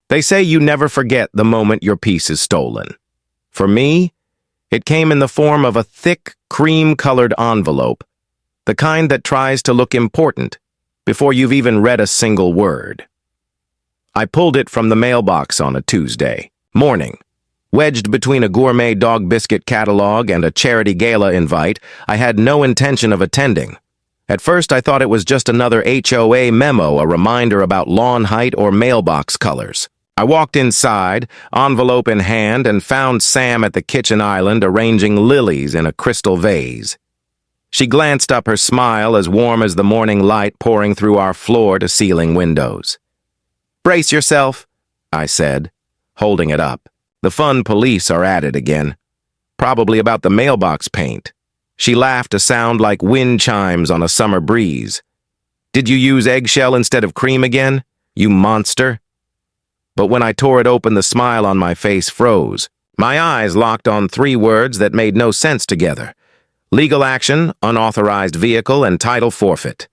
They say you never forget the moment your piece is stolen. For me, it came in the form of a thick, cream-colored envelope, the kind that tries to look important before you've even read a single word. I pulled it from the mailbox on a Tuesday morning. Wedged between a gourmet dog biscuit catalog and a charity gala invite, I had no intention of attending. At first, I thought it was just another HOA memo, a reminder about lawn height or mailbox colors. I walked inside, envelope in hand, and found Sam at the kitchen island arranging lilies in a crystal vase. She glanced up, her smile as warm as the morning light pouring through our floor-to-ceiling windows. "Brace yourself," I said, holding it up. The fun police are at it again. Probably about the mailbox paint. She laughed, a sound like wind chimes on a summer breeze. "Did you use eggshell instead of cream again, you monster?" But when I tore it open, the smile on my face froze. My eyes locked on 3 words that made no sense together. Legal action, unauthorized vehicle, and title forfeit.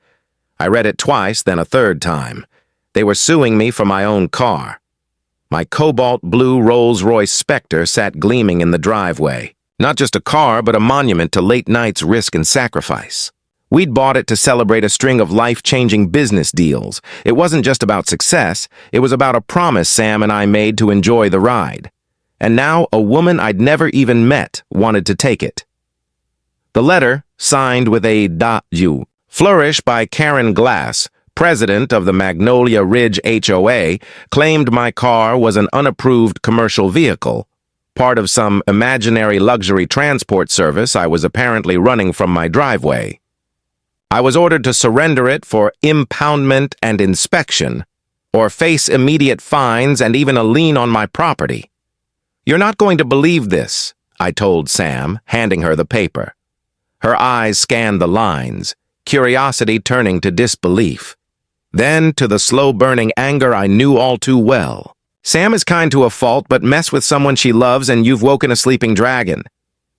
I read it twice, then a third time. They were suing me for my own car. My cobalt blue Rolls-Royce Spectre sat gleaming in the driveway. Not just a car, but a monument to late nights' risk and sacrifice. We'd bought it to celebrate a string of life-changing business deals. It wasn't just about success, it was about a promise Sam and I made to enjoy the ride. And now a woman I'd never even met wanted to take it. The letter, signed with a .U, flourish by Karen Glass, president of the Magnolia Ridge HOA, claimed my car was an unapproved commercial vehicle, part of some imaginary luxury transport service I was apparently running from my driveway. I was ordered to surrender it for impoundment and inspection, or face immediate fines and even a lien on my property. "You're not going to believe this," I told Sam, handing her the paper. Her eyes scanned the lines, curiosity turning to disbelief. Then to the slow-burning anger I knew all too well. "Sam is kind to a fault, but mess with someone she loves and you've woken a sleeping dragon.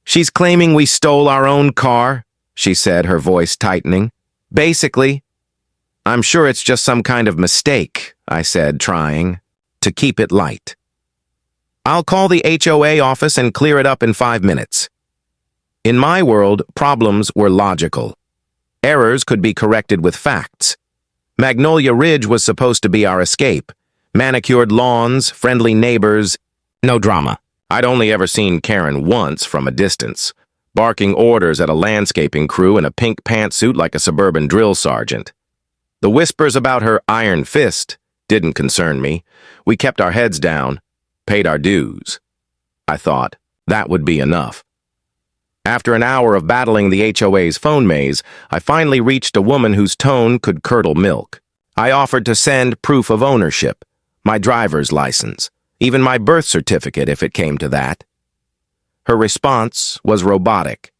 She's claiming we stole our own car," she said, her voice tightening. "Basically, I'm sure it's just some kind of mistake," I said, trying to keep it light. "I'll call the HOA office and clear it up in 5 minutes." In my world, problems were logical. Errors could be corrected with facts. Magnolia Ridge was supposed to be our escape. Manicured lawns, friendly neighbors, no drama. I'd only ever seen Karen once from a distance, barking orders at a landscaping crew in a pink pantsuit like a suburban drill sergeant. The whispers about her iron fist didn't concern me. We kept our heads down, paid our dues. I thought that would be enough. After an hour of battling the HOA's phone maze, I finally reached a woman whose tone could curdle milk. I offered to send proof of ownership, my driver's license, even my birth certificate if it came to that. Her response was robotic.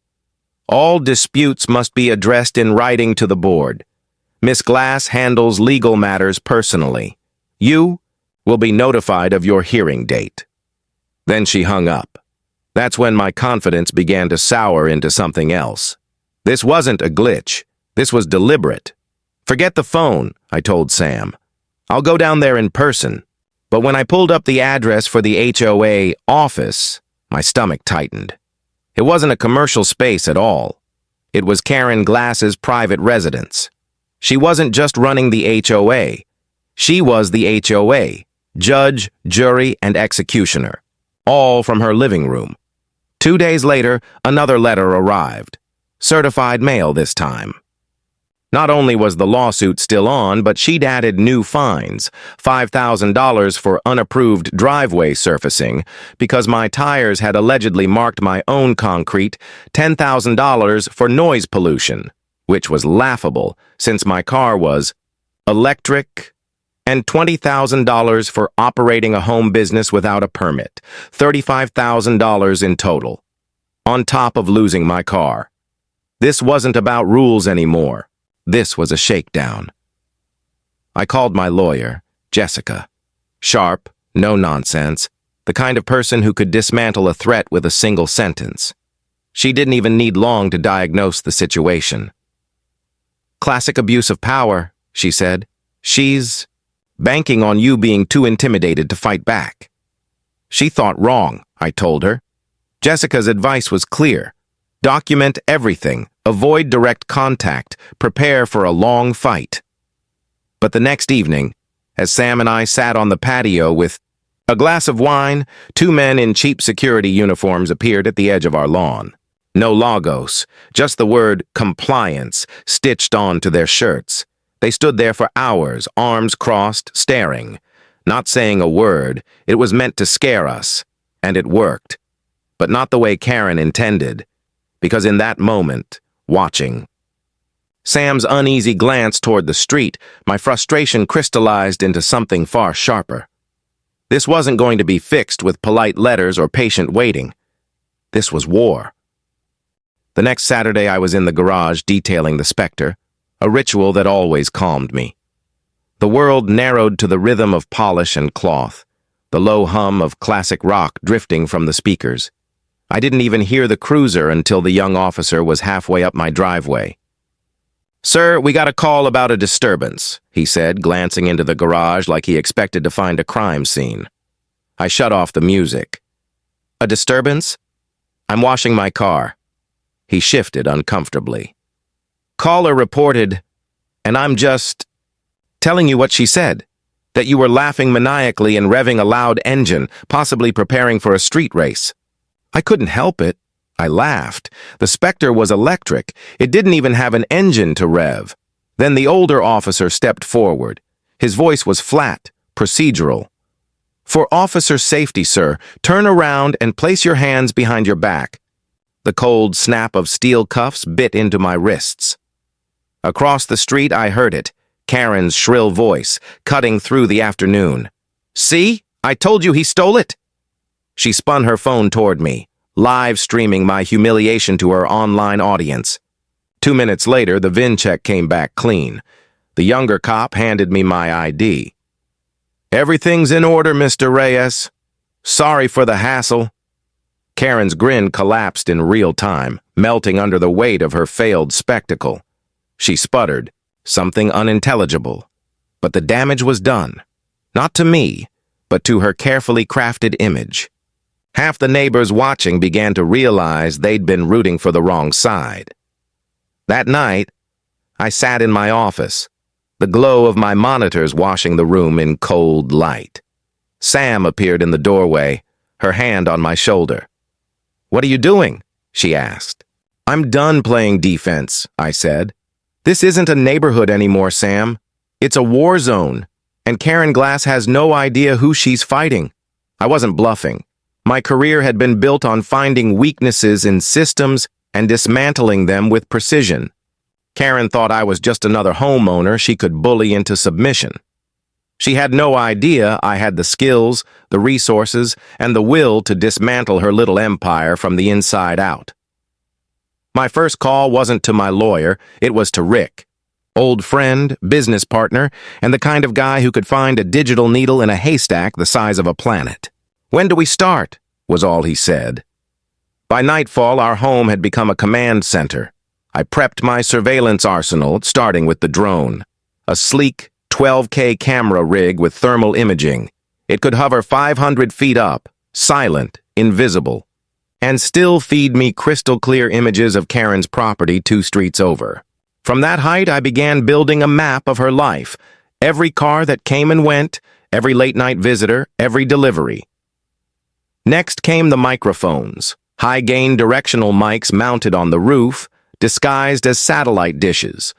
"All disputes must be addressed in writing to the board. Miss Glass handles legal matters personally. You will be notified of your hearing date." Then she hung up. That's when my confidence began to sour into something else. This wasn't a glitch. This was deliberate. "Forget the phone," I told Sam. "I'll go down there in person." But when I pulled up the address for the HOA office, my stomach tightened. It wasn't a commercial space at all. It was Karen Glass's private residence. She wasn't just running the HOA. She was the HOA, judge, jury, and executioner, all from her living room. 2 days later, another letter arrived. Certified mail this time. Not only was the lawsuit still on, but she'd added new fines, $5,000 for unapproved driveway surfacing, because my tires had allegedly marked my own concrete, $10,000 for noise pollution, which was laughable since my car was electric, and $20,000 for operating a home business without a permit, $35,000 in total, on top of losing my car. This wasn't about rules anymore. This was a shakedown. I called my lawyer, Jessica. Sharp, no nonsense, the kind of person who could dismantle a threat with a single sentence. She didn't even need long to diagnose the situation. "Classic abuse of power," she said. "She's..." banking on you being too intimidated to fight back. She thought wrong, I told her. Jessica's advice was clear. Document everything, avoid direct contact, prepare for a long fight. But the next evening, as Sam and I sat on the patio with a glass of wine, two men in cheap security uniforms appeared at the edge of our lawn. No logos, just the word compliance stitched onto their shirts. They stood there for hours, arms crossed, staring. Not saying a word, it was meant to scare us, and it worked. But not the way Karen intended, because in that moment, watching Sam's uneasy glance toward the street, my frustration crystallized into something far sharper. This wasn't going to be fixed with polite letters or patient waiting. This was war. The next Saturday I was in the garage detailing the Spectre, a ritual that always calmed me. The world narrowed to the rhythm of polish and cloth, the low hum of classic rock drifting from the speakers. I didn't even hear the cruiser until the young officer was halfway up my driveway. "Sir, we got a call about a disturbance," he said, glancing into the garage like he expected to find a crime scene. I shut off the music. "A disturbance? I'm washing my car." He shifted uncomfortably. "Caller reported, and I'm just telling you what she said, that you were laughing maniacally and revving a loud engine, possibly preparing for a street race." I couldn't help it. I laughed. The Spectre was electric. It didn't even have an engine to rev. Then the older officer stepped forward. His voice was flat, procedural. "For officer safety, sir, turn around and place your hands behind your back." The cold snap of steel cuffs bit into my wrists. Across the street I heard it, Karen's shrill voice, cutting through the afternoon. "See? I told you he stole it!" She spun her phone toward me, live streaming my humiliation to her online audience. 2 minutes later, the VIN check came back clean. The younger cop handed me my ID. "Everything's in order, Mr. Reyes. Sorry for the hassle." Karen's grin collapsed in real time, melting under the weight of her failed spectacle. She sputtered, something unintelligible. But the damage was done. Not to me, but to her carefully crafted image. Half the neighbors watching began to realize they'd been rooting for the wrong side. That night, I sat in my office, the glow of my monitors washing the room in cold light. Sam appeared in the doorway, her hand on my shoulder. "What are you doing?" she asked. "I'm done playing defense," I said. "This isn't a neighborhood anymore, Sam. It's a war zone, and Karen Glass has no idea who she's fighting." I wasn't bluffing. My career had been built on finding weaknesses in systems and dismantling them with precision. Karen thought I was just another homeowner she could bully into submission. She had no idea I had the skills, the resources, and the will to dismantle her little empire from the inside out. My first call wasn't to my lawyer, it was to Rick. Old friend, business partner, and the kind of guy who could find a digital needle in a haystack the size of a planet. "When do we start?" was all he said. By nightfall, our home had become a command center. I prepped my surveillance arsenal, starting with the drone. A sleek, 12K camera rig with thermal imaging. It could hover 500 feet up, silent, invisible, and still feed me crystal-clear images of Karen's property 2 streets over. From that height, I began building a map of her life. Every car that came and went, every late-night visitor, every delivery. Next came the microphones, high-gain directional mics mounted on the roof, disguised as satellite dishes.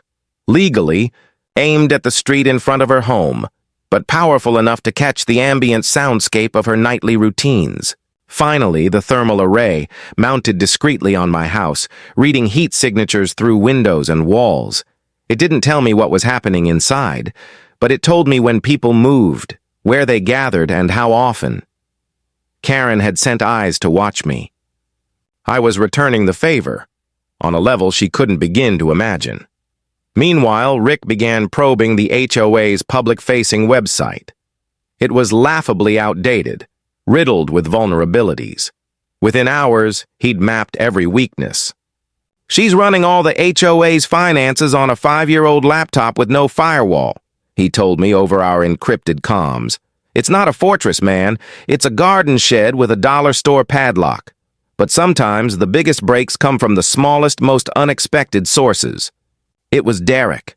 Legally, aimed at the street in front of her home, but powerful enough to catch the ambient soundscape of her nightly routines. Finally, the thermal array, mounted discreetly on my house, reading heat signatures through windows and walls. It didn't tell me what was happening inside, but it told me when people moved, where they gathered, and how often. Karen had sent eyes to watch me. I was returning the favor, on a level she couldn't begin to imagine. Meanwhile, Rick began probing the HOA's public-facing website. It was laughably outdated, riddled with vulnerabilities. Within hours, he'd mapped every weakness. "She's running all the HOA's finances on a 5-year-old laptop with no firewall," he told me over our encrypted comms. It's not a fortress, man. It's a garden shed with a dollar store padlock. But sometimes the biggest breaks come from the smallest, most unexpected sources. It was Derek,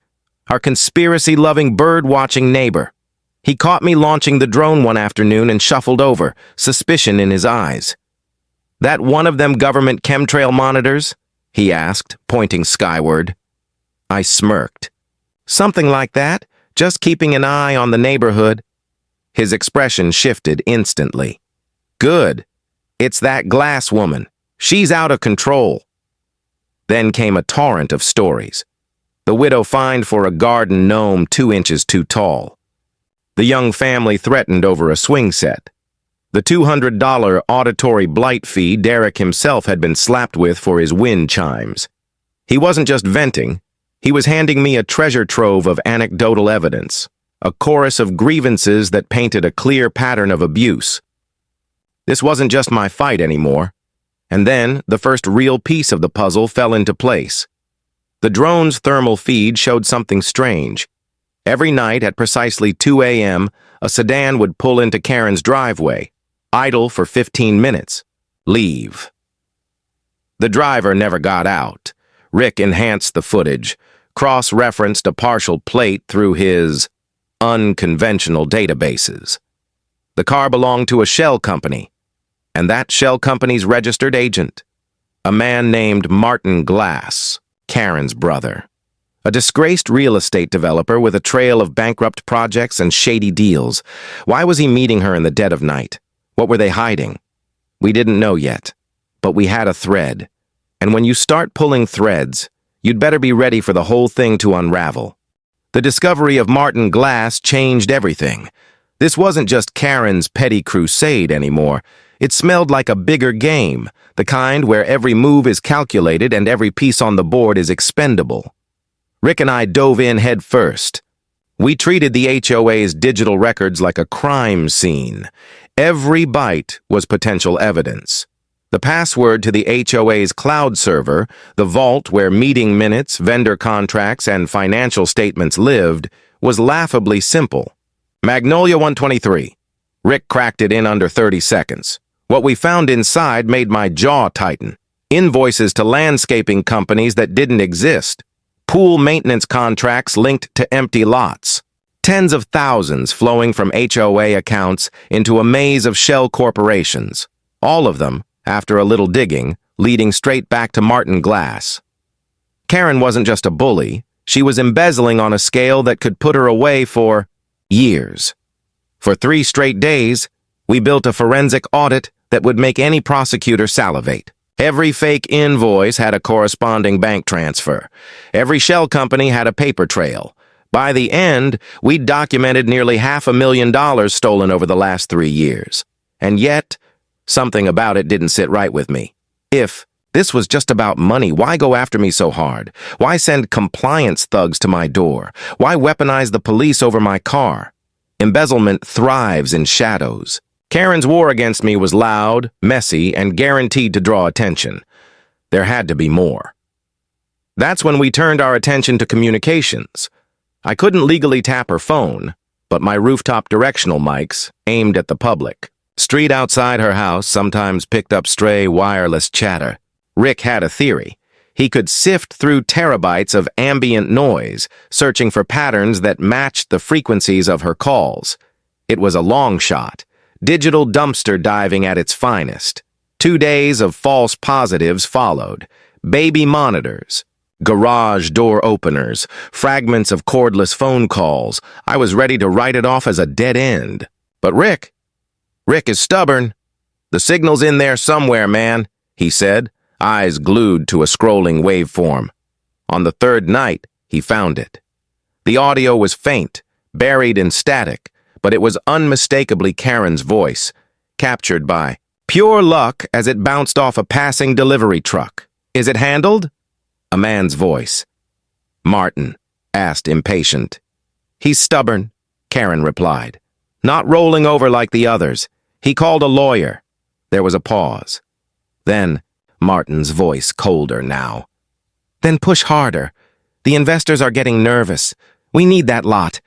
our conspiracy-loving bird-watching neighbor. He caught me launching the drone one afternoon and shuffled over, suspicion in his eyes. "That one of them government chemtrail monitors?" he asked, pointing skyward. I smirked. "Something like that, just keeping an eye on the neighborhood." His expression shifted instantly. "Good. It's that glass woman. She's out of control." Then came a torrent of stories. The widow fined for a garden gnome 2 inches too tall. The young family threatened over a swing set. The $200 auditory blight fee Derek himself had been slapped with for his wind chimes. He wasn't just venting. He was handing me a treasure trove of anecdotal evidence, a chorus of grievances that painted a clear pattern of abuse. This wasn't just my fight anymore. And then, the first real piece of the puzzle fell into place. The drone's thermal feed showed something strange. Every night at precisely 2 a.m., a sedan would pull into Karen's driveway, idle for 15 minutes, leave. The driver never got out. Rick enhanced the footage, cross-referenced a partial plate through his unconventional databases. The car belonged to a shell company, and that shell company's registered agent, a man named Martin Glass, Karen's brother. A disgraced real estate developer with a trail of bankrupt projects and shady deals. Why was he meeting her in the dead of night? What were they hiding? We didn't know yet, but we had a thread. And when you start pulling threads, you'd better be ready for the whole thing to unravel. The discovery of Martin Glass changed everything. This wasn't just Karen's petty crusade anymore. It smelled like a bigger game, the kind where every move is calculated and every piece on the board is expendable. Rick and I dove in head first. We treated the HOA's digital records like a crime scene. Every byte was potential evidence. The password to the HOA's cloud server, the vault where meeting minutes, vendor contracts, and financial statements lived, was laughably simple. Magnolia 123. Rick cracked it in under 30 seconds. What we found inside made my jaw tighten. Invoices to landscaping companies that didn't exist. Pool maintenance contracts linked to empty lots. Tens of thousands flowing from HOA accounts into a maze of shell corporations. All of them, after a little digging, leading straight back to Martin Glass. Karen wasn't just a bully. She was embezzling on a scale that could put her away for years. For 3 straight days, we built a forensic audit that would make any prosecutor salivate. Every fake invoice had a corresponding bank transfer. Every shell company had a paper trail. By the end, we'd documented nearly $500,000 stolen over the last 3 years. And yet, something about it didn't sit right with me. If this was just about money, why go after me so hard? Why send compliance thugs to my door? Why weaponize the police over my car? Embezzlement thrives in shadows. Karen's war against me was loud, messy, and guaranteed to draw attention. There had to be more. That's when we turned our attention to communications. I couldn't legally tap her phone, but my rooftop directional mics aimed at the public. Street outside her house sometimes picked up stray wireless chatter. Rick had a theory. He could sift through terabytes of ambient noise, searching for patterns that matched the frequencies of her calls. It was a long shot. Digital dumpster diving at its finest. 2 days of false positives followed. Baby monitors, garage door openers, fragments of cordless phone calls. I was ready to write it off as a dead end. But Rick is stubborn. "The signal's in there somewhere, man," he said, eyes glued to a scrolling waveform. On the 3rd night, he found it. The audio was faint, buried in static, but it was unmistakably Karen's voice, captured by pure luck as it bounced off a passing delivery truck. "Is it handled?" A man's voice. "Martin," asked, impatient. "He's stubborn," Karen replied. "Not rolling over like the others. He called a lawyer." There was a pause. Then, Martin's voice colder now. "Then push harder. The investors are getting nervous. We need that lot.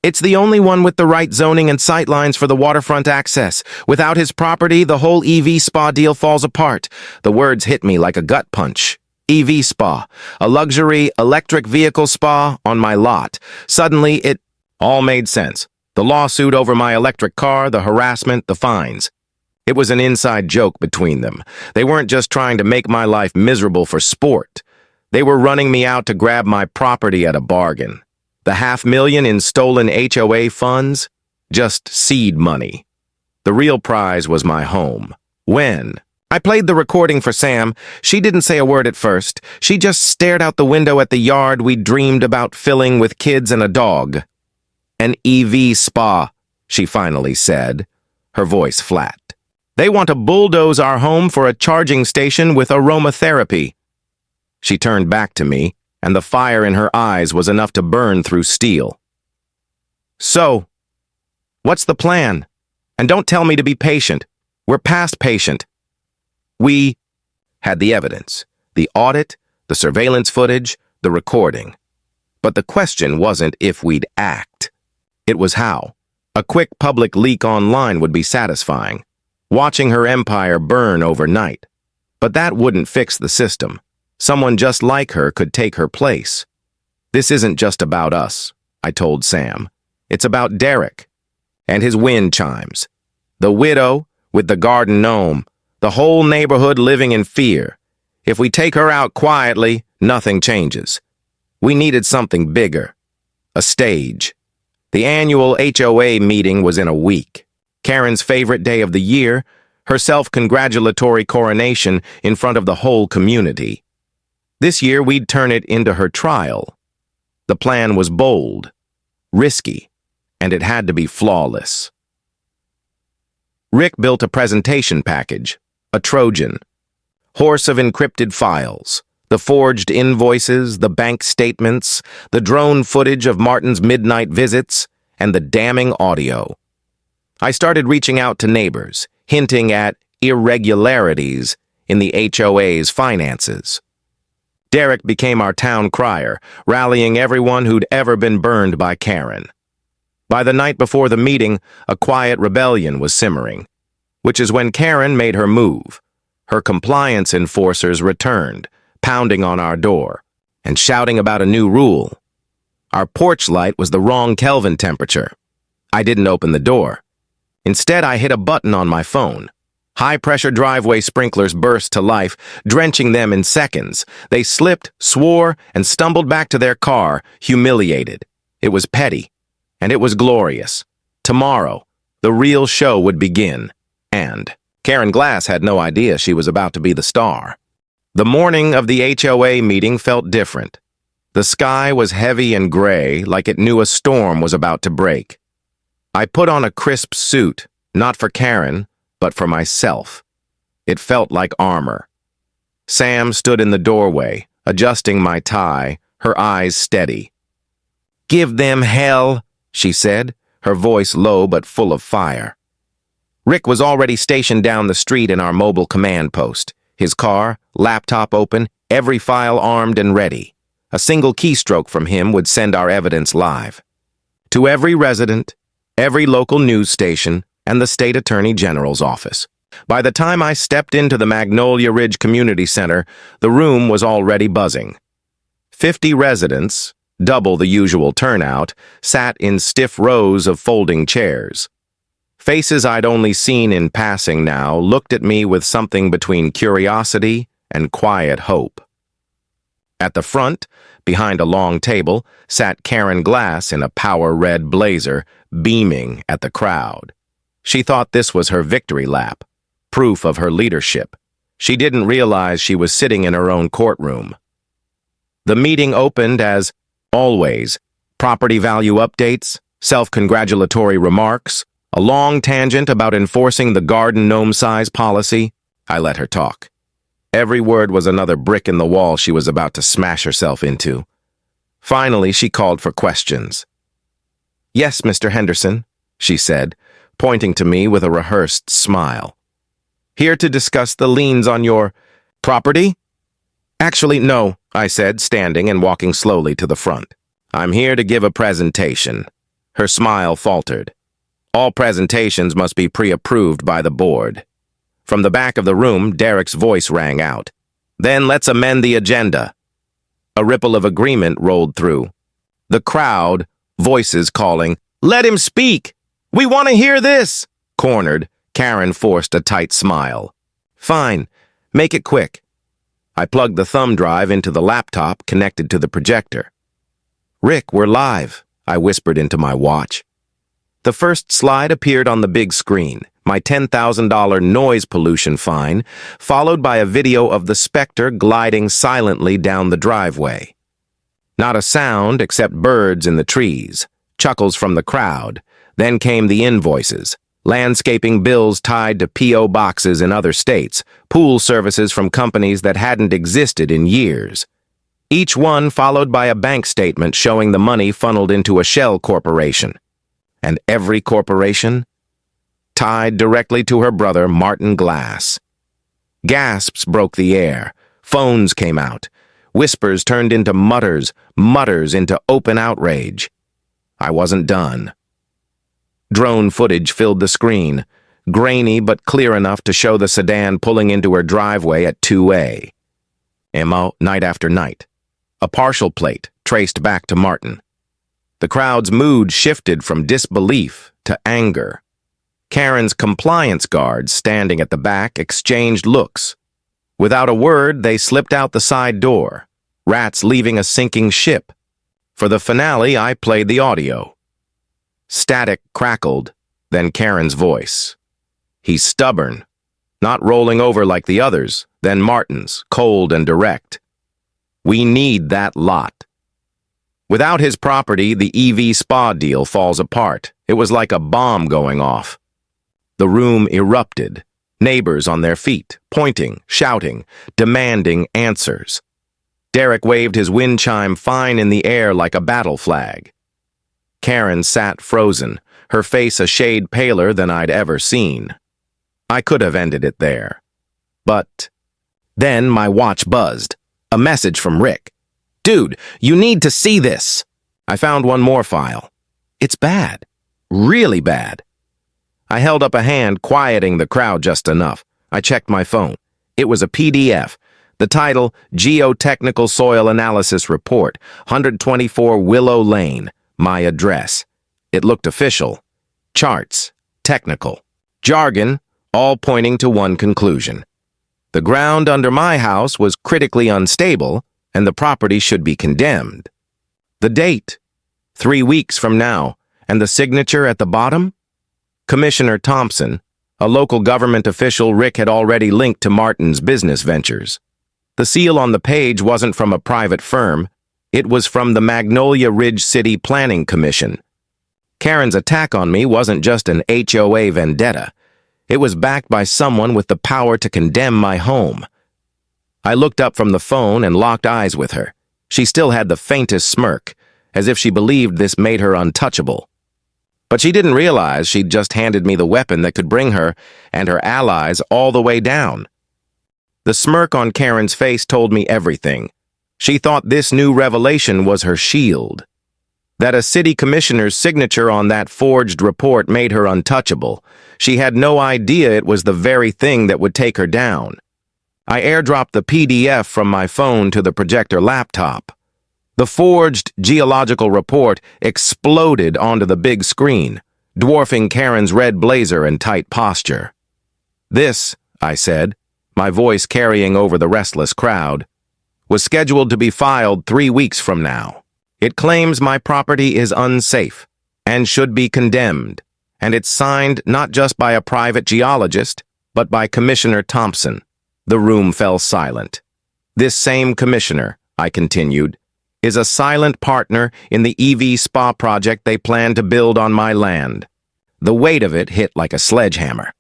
It's the only one with the right zoning and sightlines for the waterfront access. Without his property, the whole EV spa deal falls apart. The words hit me like a gut punch. EV spa, a luxury electric vehicle spa on my lot. Suddenly, it all made sense. The lawsuit over my electric car, the harassment, the fines. It was an inside joke between them. They weren't just trying to make my life miserable for sport. They were running me out to grab my property at a bargain. The $500,000 in stolen HOA funds? Just seed money. The real prize was my home. When? I played the recording for Sam. She didn't say a word at first. She just stared out the window at the yard we dreamed about filling with kids and a dog. An EV spa, she finally said, her voice flat. They want to bulldoze our home for a charging station with aromatherapy. She turned back to me, and the fire in her eyes was enough to burn through steel. So, what's the plan? And don't tell me to be patient. We're past patient. We had the evidence, the audit, the surveillance footage, the recording. But the question wasn't if we'd act. It was how. A quick public leak online would be satisfying, watching her empire burn overnight. But that wouldn't fix the system. Someone just like her could take her place. This isn't just about us, I told Sam. It's about Derek and his wind chimes. The widow with the garden gnome, the whole neighborhood living in fear. If we take her out quietly, nothing changes. We needed something bigger. A stage. The annual HOA meeting was in a week. Karen's favorite day of the year, her self-congratulatory coronation in front of the whole community. This year, we'd turn it into her trial. The plan was bold, risky, and it had to be flawless. Rick built a presentation package, a Trojan, horse of encrypted files, the forged invoices, the bank statements, the drone footage of Martin's midnight visits, and the damning audio. I started reaching out to neighbors, hinting at irregularities in the HOA's finances. Derek became our town crier, rallying everyone who'd ever been burned by Karen. By the night before the meeting, a quiet rebellion was simmering, which is when Karen made her move. Her compliance enforcers returned, pounding on our door and shouting about a new rule. Our porch light was the wrong Kelvin temperature. I didn't open the door. Instead, I hit a button on my phone. High-pressure driveway sprinklers burst to life, drenching them in seconds. They slipped, swore, and stumbled back to their car, humiliated. It was petty, and it was glorious. Tomorrow, the real show would begin. And Karen Glass had no idea she was about to be the star. The morning of the HOA meeting felt different. The sky was heavy and gray, like it knew a storm was about to break. I put on a crisp suit, not for Karen, but for myself. It felt like armor. Sam stood in the doorway, adjusting my tie, her eyes steady. "Give them hell," she said, her voice low but full of fire. Rick was already stationed down the street in our mobile command post, his car, laptop open, every file armed and ready. A single keystroke from him would send our evidence live. To every resident, every local news station, and the state attorney general's office. By the time I stepped into the Magnolia Ridge Community Center, the room was already buzzing. 50 residents, double the usual turnout, sat in stiff rows of folding chairs. Faces I'd only seen in passing now looked at me with something between curiosity and quiet hope. At the front, behind a long table, sat Karen Glass in a power-red blazer, beaming at the crowd. She thought this was her victory lap, proof of her leadership. She didn't realize she was sitting in her own courtroom. The meeting opened as, always, property value updates, self-congratulatory remarks, a long tangent about enforcing the garden gnome size policy. I let her talk. Every word was another brick in the wall she was about to smash herself into. Finally, she called for questions. "Yes, Mr. Henderson," she said, pointing to me with a rehearsed smile. "Here to discuss the liens on your property?" "Actually, no," I said, standing and walking slowly to the front. "I'm here to give a presentation." Her smile faltered. All presentations must be pre-approved by the board. From the back of the room, Derek's voice rang out. Then let's amend the agenda. A ripple of agreement rolled through. The crowd, voices calling, "Let him speak! We want to hear this!" Cornered, Karen forced a tight smile. Fine, make it quick. I plugged the thumb drive into the laptop connected to the projector. Rick, we're live, I whispered into my watch. The first slide appeared on the big screen, my $10,000 noise pollution fine, followed by a video of the Spectre gliding silently down the driveway. Not a sound except birds in the trees, chuckles from the crowd. Then came the invoices, landscaping bills tied to P.O. boxes in other states, pool services from companies that hadn't existed in years. Each one followed by a bank statement showing the money funneled into a shell corporation. And every corporation tied directly to her brother, Martin Glass. Gasps broke the air. Phones came out. Whispers turned into mutters, mutters into open outrage. I wasn't done. Drone footage filled the screen, grainy but clear enough to show the sedan pulling into her driveway at 2A. MO, night after night. A partial plate traced back to Martin. The crowd's mood shifted from disbelief to anger. Karen's compliance guards standing at the back exchanged looks. Without a word, they slipped out the side door, rats leaving a sinking ship. For the finale, I played the audio. Static crackled, then Karen's voice. He's stubborn, not rolling over like the others, then Martin's, cold and direct. We need that lot. Without his property, the EV spa deal falls apart. It was like a bomb going off. The room erupted, neighbors on their feet, pointing, shouting, demanding answers. Derek waved his wind chime fine in the air like a battle flag. Karen sat frozen, her face a shade paler than I'd ever seen. I could have ended it there. But then my watch buzzed. A message from Rick. Dude, you need to see this. I found one more file. It's bad. Really bad. I held up a hand, quieting the crowd just enough. I checked my phone. It was a PDF. The title, Geotechnical Soil Analysis Report, 124 Willow Lane. My address. It looked official. Charts. Technical. Jargon, all pointing to one conclusion. The ground under my house was critically unstable, and the property should be condemned. The date, 3 weeks from now, and the signature at the bottom? Commissioner Thompson, a local government official Rick had already linked to Martin's business ventures. The seal on the page wasn't from a private firm. It was from the Magnolia Ridge City Planning Commission. Karen's attack on me wasn't just an HOA vendetta. It was backed by someone with the power to condemn my home. I looked up from the phone and locked eyes with her. She still had the faintest smirk, as if she believed this made her untouchable. But she didn't realize she'd just handed me the weapon that could bring her and her allies all the way down. The smirk on Karen's face told me everything. She thought this new revelation was her shield. That a city commissioner's signature on that forged report made her untouchable. She had no idea it was the very thing that would take her down. I airdropped the PDF from my phone to the projector laptop. The forged geological report exploded onto the big screen, dwarfing Karen's red blazer and tight posture. This, I said, my voice carrying over the restless crowd, was scheduled to be filed 3 weeks from now. It claims my property is unsafe and should be condemned, and it's signed not just by a private geologist, but by Commissioner Thompson. The room fell silent. This same commissioner, I continued, is a silent partner in the EV spa project they plan to build on my land. The weight of it hit like a sledgehammer.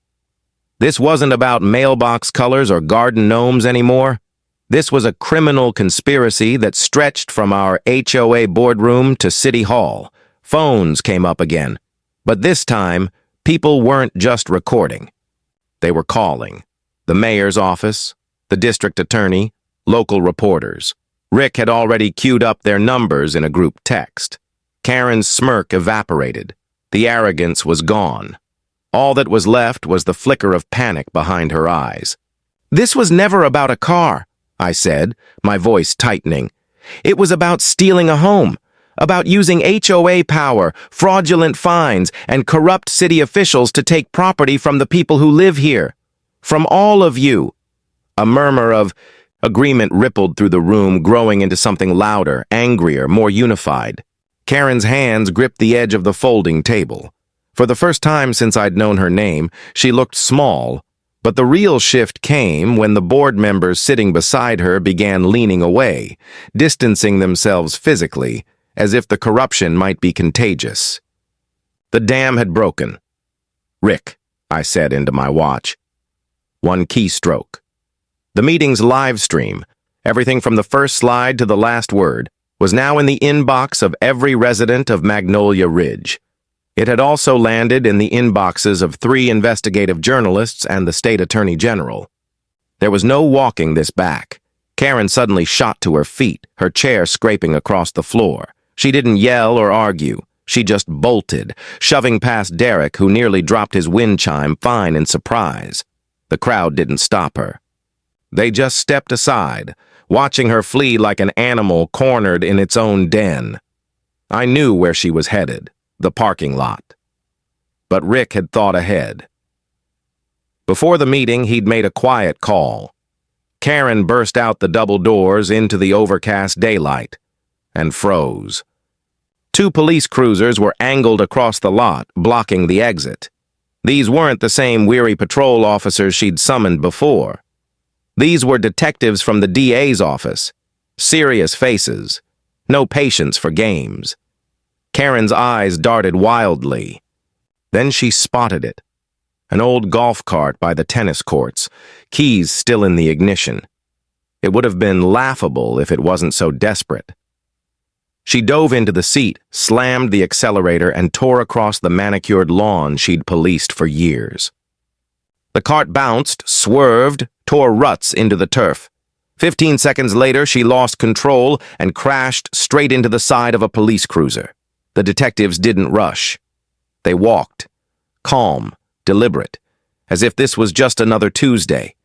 This wasn't about mailbox colors or garden gnomes anymore. This was a criminal conspiracy that stretched from our HOA boardroom to City Hall. Phones came up again. But this time, people weren't just recording. They were calling. The mayor's office, the district attorney, local reporters. Rick had already queued up their numbers in a group text. Karen's smirk evaporated. The arrogance was gone. All that was left was the flicker of panic behind her eyes. "This was never about a car," I said, my voice tightening. "It was about stealing a home, about using HOA power, fraudulent fines, and corrupt city officials to take property from the people who live here. From all of you." A murmur of agreement rippled through the room, growing into something louder, angrier, more unified. Karen's hands gripped the edge of the folding table. For the first time since I'd known her name, she looked small, but the real shift came when the board members sitting beside her began leaning away, distancing themselves physically, as if the corruption might be contagious. The dam had broken. "Rick," I said into my watch. One keystroke. The meeting's live stream, everything from the first slide to the last word, was now in the inbox of every resident of Magnolia Ridge. It had also landed in the inboxes of 3 investigative journalists and the state attorney general. There was no walking this back. Karen suddenly shot to her feet, her chair scraping across the floor. She didn't yell or argue. She just bolted, shoving past Derek, who nearly dropped his wind chime fine in surprise. The crowd didn't stop her. They just stepped aside, watching her flee like an animal cornered in its own den. I knew where she was headed, the parking lot. But Rick had thought ahead. Before the meeting, he'd made a quiet call. Karen burst out the double doors into the overcast daylight and froze. 2 police cruisers were angled across the lot, blocking the exit. These weren't the same weary patrol officers she'd summoned before. These were detectives from the DA's office. Serious faces. No patience for games. Karen's eyes darted wildly. Then she spotted it. An old golf cart by the tennis courts, keys still in the ignition. It would have been laughable if it wasn't so desperate. She dove into the seat, slammed the accelerator, and tore across the manicured lawn she'd policed for years. The cart bounced, swerved, tore ruts into the turf. 15 seconds later, she lost control and crashed straight into the side of a police cruiser. The detectives didn't rush. They walked, calm, deliberate, as if this was just another Tuesday.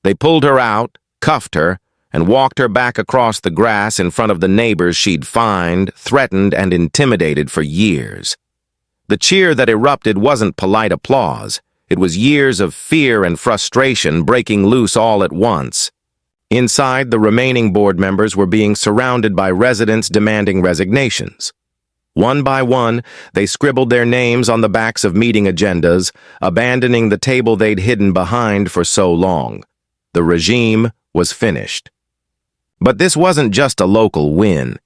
They pulled her out, cuffed her, and walked her back across the grass in front of the neighbors she'd fined, threatened, and intimidated for years. The cheer that erupted wasn't polite applause. It was years of fear and frustration breaking loose all at once. Inside, the remaining board members were being surrounded by residents demanding resignations. One by one, they scribbled their names on the backs of meeting agendas, abandoning the table they'd hidden behind for so long. The regime was finished. But this wasn't just a local win.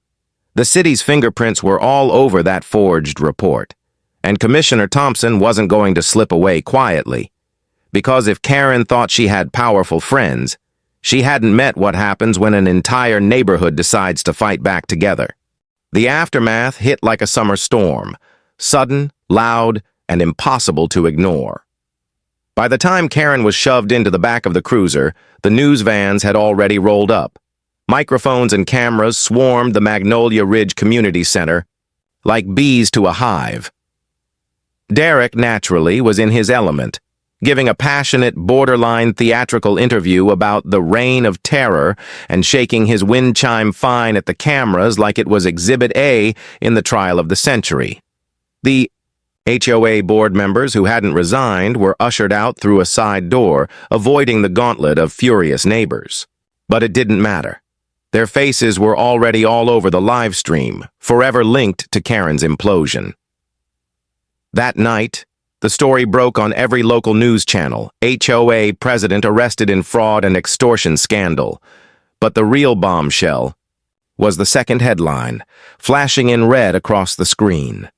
The city's fingerprints were all over that forged report. And Commissioner Thompson wasn't going to slip away quietly. Because if Karen thought she had powerful friends, she hadn't met what happens when an entire neighborhood decides to fight back together. The aftermath hit like a summer storm, sudden, loud, and impossible to ignore. By the time Karen was shoved into the back of the cruiser, the news vans had already rolled up. Microphones and cameras swarmed the Magnolia Ridge Community Center like bees to a hive. Derek, naturally, was in his element, giving a passionate, borderline theatrical interview about the reign of terror and shaking his wind chime fine at the cameras like it was Exhibit A in the trial of the century. The HOA board members who hadn't resigned were ushered out through a side door, avoiding the gauntlet of furious neighbors. But it didn't matter. Their faces were already all over the live stream, forever linked to Karen's implosion. That night, the story broke on every local news channel. HOA president arrested in fraud and extortion scandal. But the real bombshell was the second headline, flashing in red across the screen.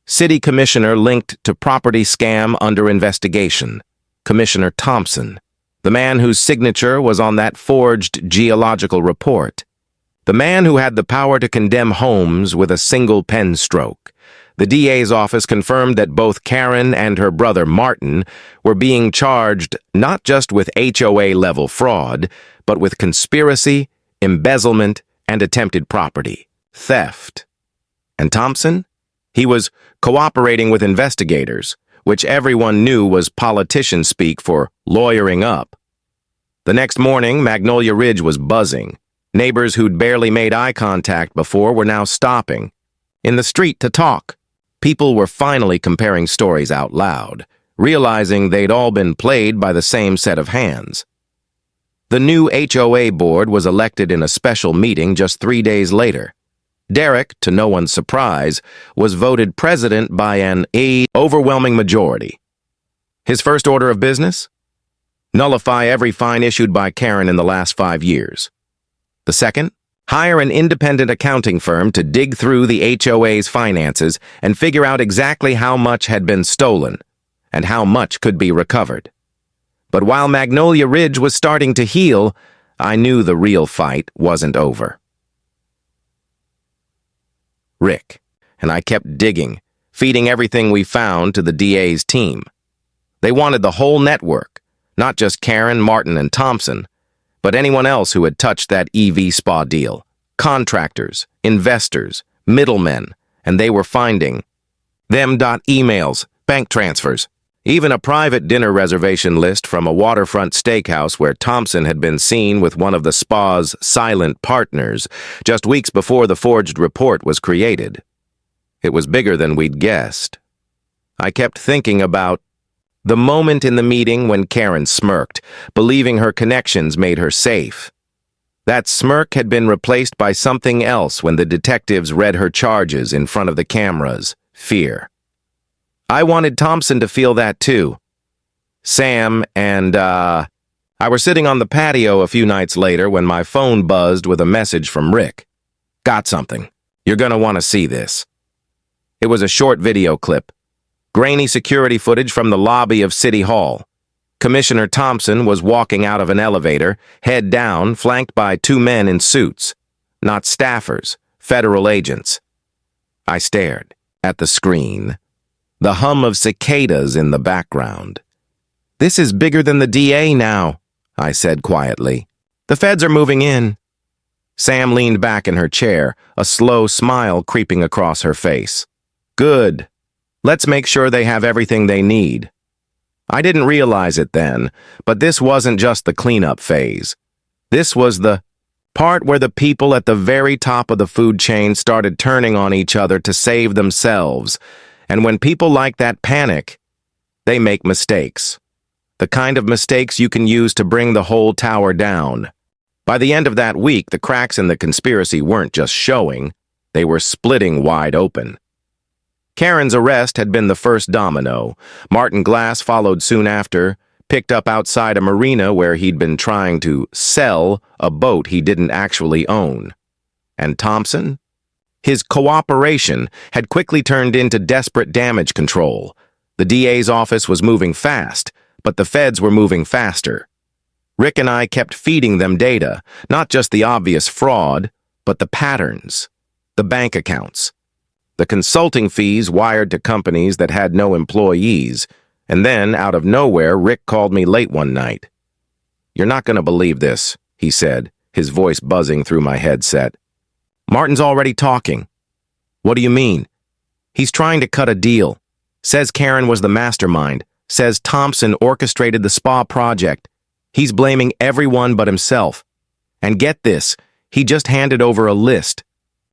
City Commissioner linked to property scam under investigation. Commissioner Thompson, the man whose signature was on that forged geological report. The man who had the power to condemn homes with a single pen stroke. The DA's office confirmed that both Karen and her brother Martin were being charged not just with HOA-level fraud, but with conspiracy, embezzlement, and attempted property theft. And Thompson? He was cooperating with investigators, which everyone knew was politician speak for lawyering up. The next morning, Magnolia Ridge was buzzing. Neighbors who'd barely made eye contact before were now stopping in the street to talk. People were finally comparing stories out loud, realizing they'd all been played by the same set of hands. The new HOA board was elected in a special meeting just 3 days later. Derek, to no one's surprise, was voted president by an overwhelming majority. His first order of business? Nullify every fine issued by Karen in the last 5 years. The second? Hire an independent accounting firm to dig through the HOA's finances and figure out exactly how much had been stolen and how much could be recovered. But while Magnolia Ridge was starting to heal, I knew the real fight wasn't over. Rick, and I kept digging, feeding everything we found to the DA's team. They wanted the whole network, not just Karen, Martin, and Thompson, but anyone else who had touched that EV spa deal. Contractors, investors, middlemen, and they were finding them. Emails, bank transfers, even a private dinner reservation list from a waterfront steakhouse where Thompson had been seen with one of the spa's silent partners just weeks before the forged report was created. It was bigger than we'd guessed. I kept thinking about the moment in the meeting when Karen smirked, believing her connections made her safe. That smirk had been replaced by something else when the detectives read her charges in front of the cameras: fear. I wanted Thompson to feel that too. Sam and, I were sitting on the patio a few nights later when my phone buzzed with a message from Rick. Got something. You're gonna want to see this. It was a short video clip. Grainy security footage from the lobby of City Hall. Commissioner Thompson was walking out of an elevator, head down, flanked by 2 men in suits. Not staffers, federal agents. I stared at the screen. The hum of cicadas in the background. This is bigger than the DA now, I said quietly. The feds are moving in. Sam leaned back in her chair, a slow smile creeping across her face. Good. Let's make sure they have everything they need. I didn't realize it then, but this wasn't just the cleanup phase. This was the part where the people at the very top of the food chain started turning on each other to save themselves. And when people like that panic, they make mistakes. The kind of mistakes you can use to bring the whole tower down. By the end of that week, the cracks in the conspiracy weren't just showing, they were splitting wide open. Karen's arrest had been the first domino. Martin Glass followed soon after, picked up outside a marina where he'd been trying to sell a boat he didn't actually own. And Thompson? His cooperation had quickly turned into desperate damage control. The DA's office was moving fast, but the feds were moving faster. Rick and I kept feeding them data, not just the obvious fraud, but the patterns, the bank accounts, the consulting fees wired to companies that had no employees. And then, out of nowhere, Rick called me late one night. "You're not going to believe this," he said, his voice buzzing through my headset. "Martin's already talking." "What do you mean?" "He's trying to cut a deal. Says Karen was the mastermind. Says Thompson orchestrated the spa project. He's blaming everyone but himself. And get this, he just handed over a list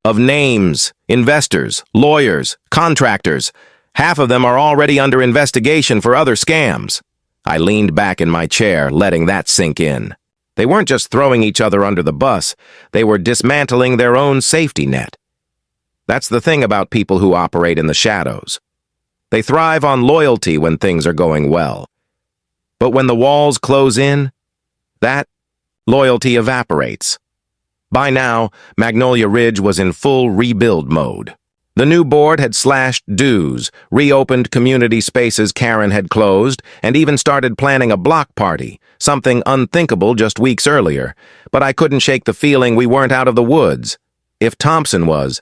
of names, investors, lawyers, contractors. Half of them are already under investigation for other scams." I leaned back in my chair, letting that sink in. They weren't just throwing each other under the bus, they were dismantling their own safety net. That's the thing about people who operate in the shadows. They thrive on loyalty when things are going well. But when the walls close in, that loyalty evaporates. By now, Magnolia Ridge was in full rebuild mode. The new board had slashed dues, reopened community spaces Karen had closed, and even started planning a block party, something unthinkable just weeks earlier. But I couldn't shake the feeling we weren't out of the woods. If Thompson was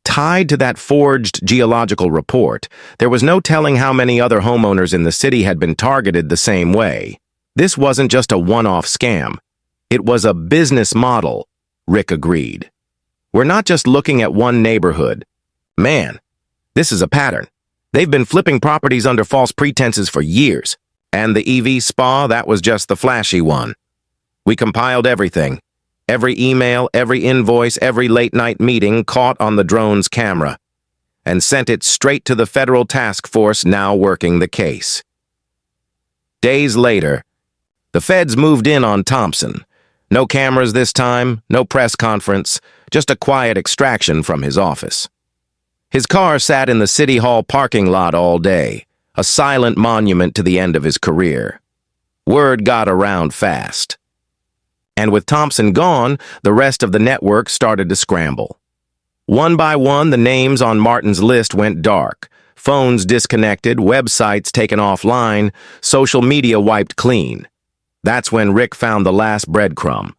tied to that forged geological report, there was no telling how many other homeowners in the city had been targeted the same way. This wasn't just a one-off scam. It was a business model, Rick agreed. We're not just looking at one neighborhood. Man, this is a pattern. They've been flipping properties under false pretenses for years. And the EV spa, that was just the flashy one. We compiled everything. Every email, every invoice, every late-night meeting caught on the drone's camera, and sent it straight to the federal task force now working the case. Days later, the feds moved in on Thompson. No cameras this time, no press conference, just a quiet extraction from his office. His car sat in the City Hall parking lot all day, a silent monument to the end of his career. Word got around fast. And with Thompson gone, the rest of the network started to scramble. One by one, the names on Martin's list went dark. Phones disconnected, websites taken offline, social media wiped clean. That's when Rick found the last breadcrumb.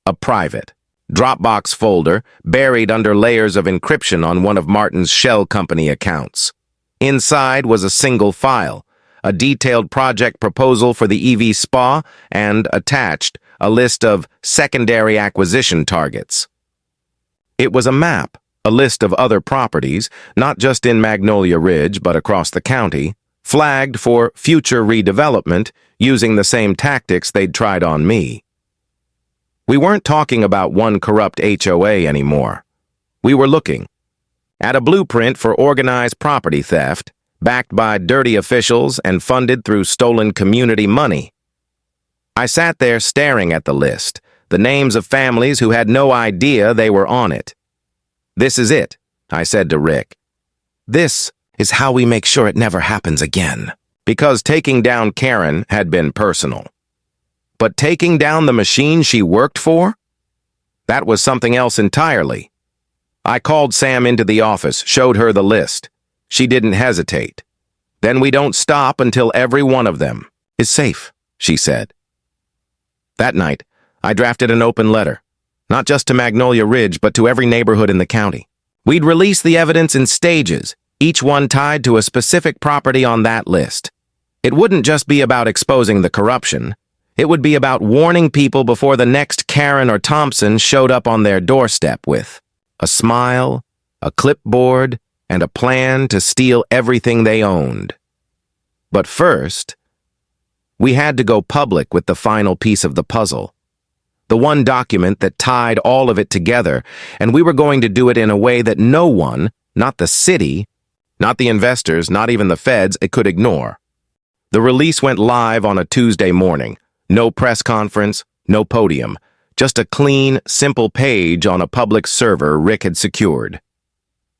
A private Dropbox folder buried under layers of encryption on one of Martin's shell company accounts. Inside was a single file, a detailed project proposal for the EV spa, and attached, a list of secondary acquisition targets. It was a map, a list of other properties, not just in Magnolia Ridge but across the county, flagged for future redevelopment using the same tactics they'd tried on me. We weren't talking about one corrupt HOA anymore. We were looking at a blueprint for organized property theft, backed by dirty officials and funded through stolen community money. I sat there staring at the list, the names of families who had no idea they were on it. "This is it," I said to Rick. "This is how we make sure it never happens again." Because taking down Karen had been personal. But taking down the machine she worked for? That was something else entirely. I called Sam into the office, showed her the list. She didn't hesitate. "Then we don't stop until every one of them is safe," she said. That night, I drafted an open letter, not just to Magnolia Ridge, but to every neighborhood in the county. We'd release the evidence in stages, each one tied to a specific property on that list. It wouldn't just be about exposing the corruption. It would be about warning people before the next Karen or Thompson showed up on their doorstep with a smile, a clipboard, and a plan to steal everything they owned. But first, we had to go public with the final piece of the puzzle. The one document that tied all of it together, and we were going to do it in a way that no one, not the city, not the investors, not even the feds, it could ignore. The release went live on a Tuesday morning. No press conference, no podium, just a clean, simple page on a public server Rick had secured.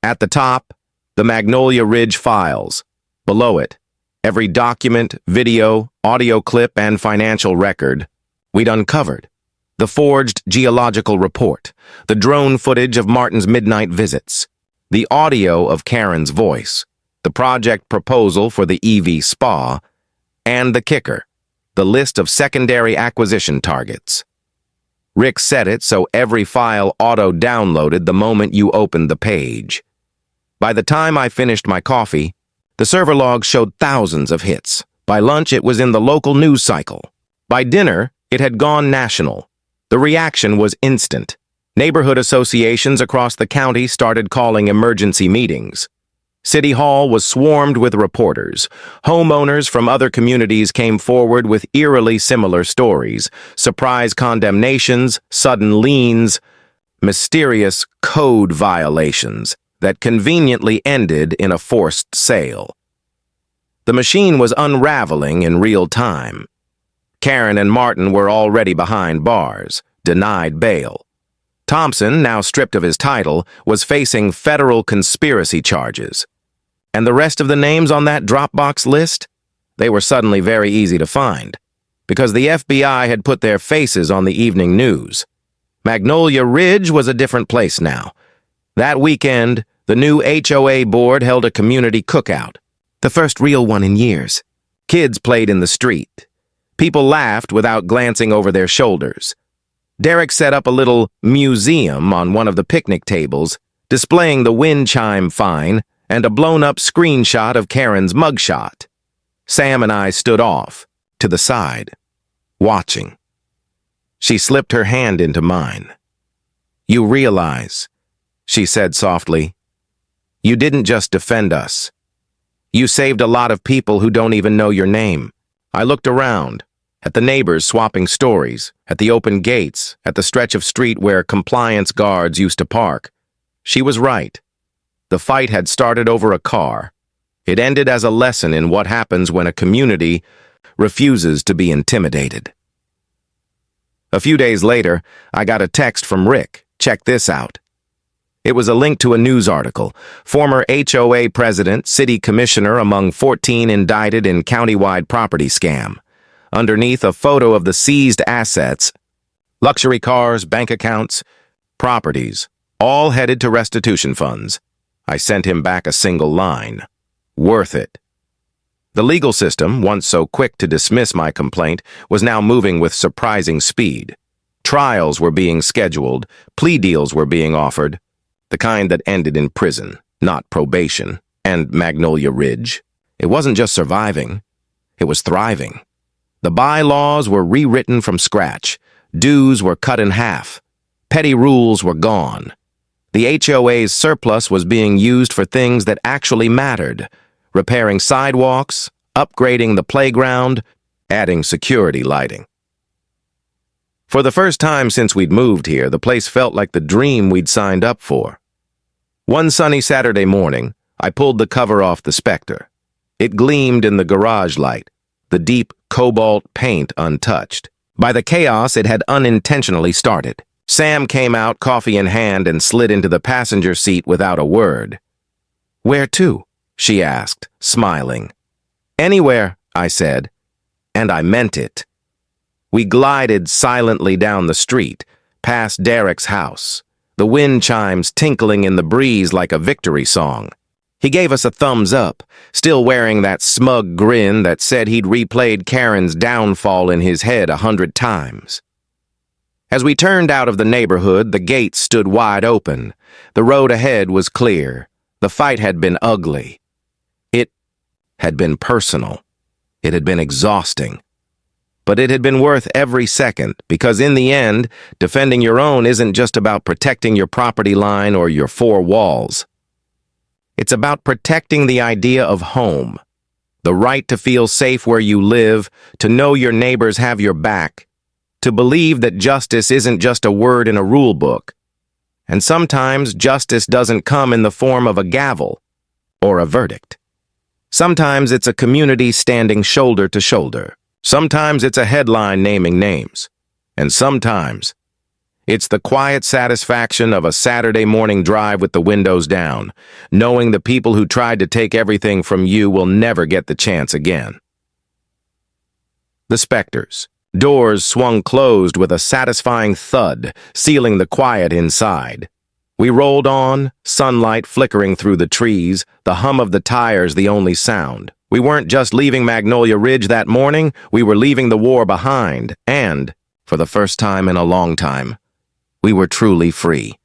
At the top, the Magnolia Ridge files. Below it, every document, video, audio clip, and financial record we'd uncovered. The forged geological report, the drone footage of Martin's midnight visits, the audio of Karen's voice, the project proposal for the EV spa, and the kicker, the list of secondary acquisition targets. Rick set it so every file auto-downloaded the moment you opened the page. By the time I finished my coffee, the server logs showed thousands of hits. By lunch, it was in the local news cycle. By dinner, it had gone national. The reaction was instant. Neighborhood associations across the county started calling emergency meetings. City Hall was swarmed with reporters. Homeowners from other communities came forward with eerily similar stories: surprise condemnations, sudden liens, mysterious code violations that conveniently ended in a forced sale. The machine was unraveling in real time. Karen and Martin were already behind bars, denied bail. Thompson, now stripped of his title, was facing federal conspiracy charges. And the rest of the names on that Dropbox list? They were suddenly very easy to find, because the FBI had put their faces on the evening news. Magnolia Ridge was a different place now. That weekend, the new HOA board held a community cookout, the first real one in years. Kids played in the street. People laughed without glancing over their shoulders. Derek set up a little museum on one of the picnic tables, displaying the wind chime fine and a blown-up screenshot of Karen's mugshot. Sam and I stood off, to the side, watching. She slipped her hand into mine. "You realize," she said softly, You didn't just defend us. You saved a lot of people who don't even know your name. I looked around, at the neighbors swapping stories, at the open gates, at the stretch of street where compliance guards used to park. She was right. The fight had started over a car. It ended as a lesson in what happens when a community refuses to be intimidated. A few days later, I got a text from Rick. Check this out. It was a link to a news article. Former HOA president, city commissioner among 14 indicted in countywide property scam. Underneath, a photo of the seized assets, luxury cars, bank accounts, properties, all headed to restitution funds. I sent him back a single line. Worth it. The legal system, once so quick to dismiss my complaint, was now moving with surprising speed. Trials were being scheduled, plea deals were being offered, the kind that ended in prison, not probation, and Magnolia Ridge. It wasn't just surviving, it was thriving. The bylaws were rewritten from scratch, dues were cut in half, petty rules were gone. The HOA's surplus was being used for things that actually mattered, repairing sidewalks, upgrading the playground, adding security lighting. For the first time since we'd moved here, the place felt like the dream we'd signed up for. One sunny Saturday morning, I pulled the cover off the Spectre. It gleamed in the garage light, the deep cobalt paint untouched. By the chaos it had unintentionally started. Sam came out, coffee in hand, and slid into the passenger seat without a word. "Where to?" she asked, smiling. "Anywhere," I said, and I meant it. We glided silently down the street, past Derek's house, the wind chimes tinkling in the breeze like a victory song. He gave us a thumbs up, still wearing that smug grin that said he'd replayed Karen's downfall in his head 100 times. As we turned out of the neighborhood, the gates stood wide open. The road ahead was clear. The fight had been ugly. It had been personal. It had been exhausting. But it had been worth every second, because in the end, defending your own isn't just about protecting your property line or your four walls. It's about protecting the idea of home, the right to feel safe where you live, to know your neighbors have your back, to believe that justice isn't just a word in a rule book. And sometimes justice doesn't come in the form of a gavel or a verdict. Sometimes it's a community standing shoulder to shoulder. Sometimes it's a headline naming names. And sometimes it's the quiet satisfaction of a Saturday morning drive with the windows down, knowing the people who tried to take everything from you will never get the chance again. The Spectres. Doors swung closed with a satisfying thud, sealing the quiet inside. We rolled on, sunlight flickering through the trees, the hum of the tires the only sound. We weren't just leaving Magnolia Ridge that morning, we were leaving the war behind, and, for the first time in a long time, we were truly free.